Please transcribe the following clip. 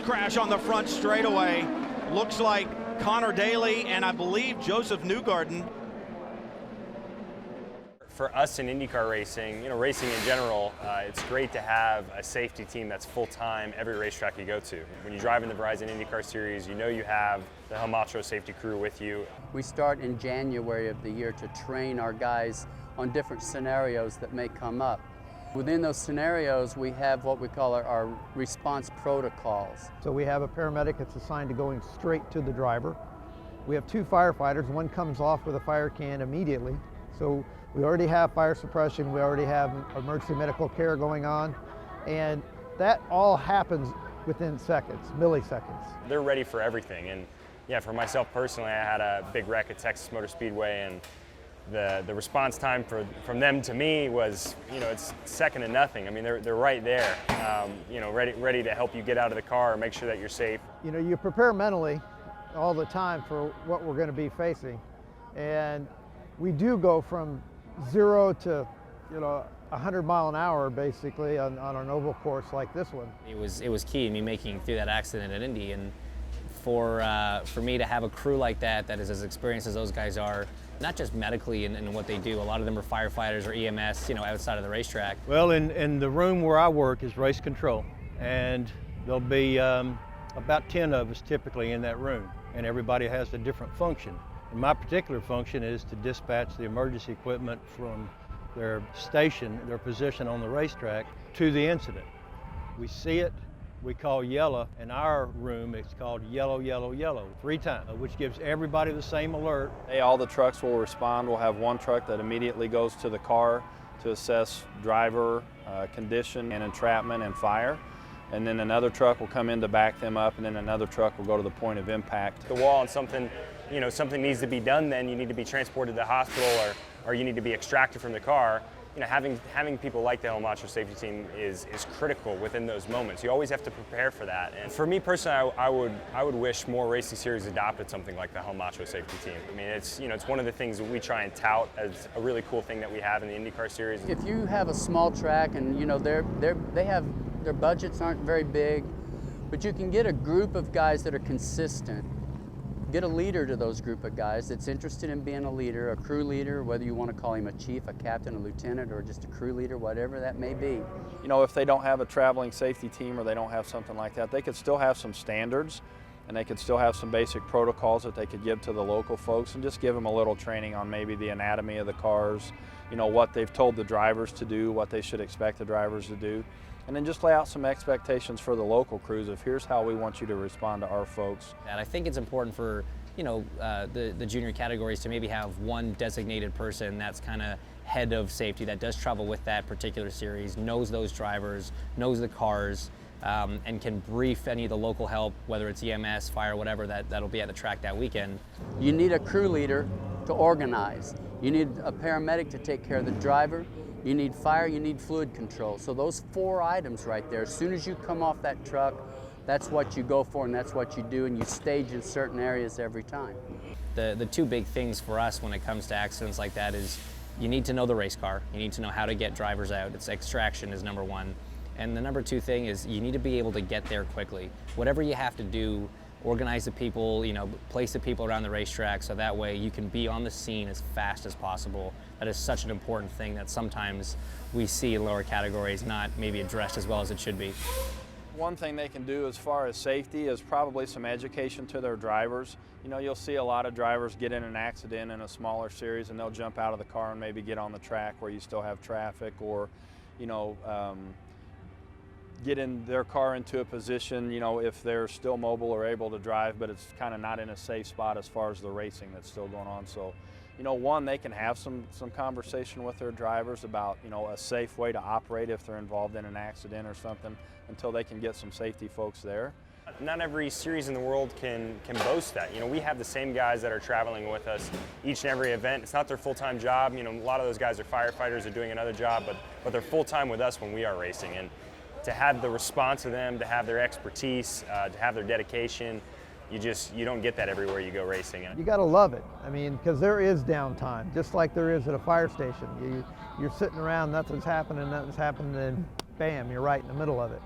crash on the front straightaway. Looks like Connor Daly and I believe Joseph Newgarden. For us in IndyCar racing, racing in general, it's great to have a safety team that's full-time every racetrack you go to. When you drive in the Verizon IndyCar Series, you have the Helmatro safety crew with you. We start in January of the year to train our guys on different scenarios that may come up. Within those scenarios, we have what we call our response protocols. So we have a paramedic that's assigned to going straight to the driver. We have 2 firefighters. One comes off with a fire can immediately. So we already have fire suppression, we already have emergency medical care going on, and that all happens within seconds, milliseconds. They're ready for everything, and yeah, for myself personally, I had a big wreck at Texas Motor Speedway, and the response time from them to me was, it's second to nothing. I mean, they're right there, ready to help you get out of the car and make sure that you're safe. You prepare mentally all the time for what we're going to be facing, and we do go from 0 to 100 mile an hour basically on an oval course like this one. It was key in me making through that accident at Indy, and for me to have a crew like that is as experienced as those guys are, not just medically in what they do. A lot of them are firefighters or EMS, outside of the racetrack. Well, in the room where I work is race control, and there'll be about 10 of us typically in that room, and everybody has a different function. And my particular function is to dispatch the emergency equipment from their station, their position on the racetrack, to the incident. We see it, we call yellow. In our room, it's called yellow, yellow, yellow, 3 times, which gives everybody the same alert. All the trucks will respond. We'll have one truck that immediately goes to the car to assess driver condition and entrapment and fire. And then another truck will come in to back them up, and then another truck will go to the point of impact. The wall and something needs to be done, then you need to be transported to the hospital or you need to be extracted from the car. Having people like the Helmatro safety team is critical within those moments. You always have to prepare for that. And for me personally, I would wish more racing series adopted something like the Helmatro safety team. I mean, it's one of the things that we try and tout as a really cool thing that we have in the IndyCar series. If you have a small track and their budgets aren't very big, but you can get a group of guys that are consistent. Get a leader to those group of guys that's interested in being a leader, a crew leader, whether you want to call him a chief, a captain, a lieutenant, or just a crew leader, whatever that may be. If they don't have a traveling safety team or they don't have something like that, they could still have some standards, and they could still have some basic protocols that they could give to the local folks and just give them a little training on maybe the anatomy of the cars, what they've told the drivers to do, what they should expect the drivers to do. And then just lay out some expectations for the local crews of here's how we want you to respond to our folks. And I think it's important for the junior categories to maybe have one designated person that's kind of head of safety that does travel with that particular series, knows those drivers, knows the cars, and can brief any of the local help, whether it's EMS, fire, whatever, that'll be at the track that weekend. You need a crew leader to organize. You need a paramedic to take care of the driver. You need fire, you need fluid control. So those 4 items right there, as soon as you come off that truck, that's what you go for and that's what you do, and you stage in certain areas every time. The 2 big things for us when it comes to accidents like that is you need to know the race car, you need to know how to get drivers out. It's extraction is number 1. And the number 2 thing is you need to be able to get there quickly. Whatever you have to do, organize the people, place the people around the racetrack so that way you can be on the scene as fast as possible. That is such an important thing that sometimes we see in lower categories not maybe addressed as well as it should be. One thing they can do as far as safety is probably some education to their drivers. You'll see a lot of drivers get in an accident in a smaller series and they'll jump out of the car and maybe get on the track where you still have traffic, or get in their car into a position, if they're still mobile or able to drive, but it's kind of not in a safe spot as far as the racing that's still going on. So, one, they can have some conversation with their drivers about, a safe way to operate if they're involved in an accident or something until they can get some safety folks there. Not every series in the world can boast that. We have the same guys that are traveling with us each and every event. It's not their full-time job. A lot of those guys are firefighters or doing another job, but they're full-time with us when we are racing. And to have the response of them, to have their expertise, to have their dedication, you don't get that everywhere you go racing. You got to love it. I mean, because there is downtime, just like there is at a fire station. You're sitting around, nothing's happening, and bam, you're right in the middle of it.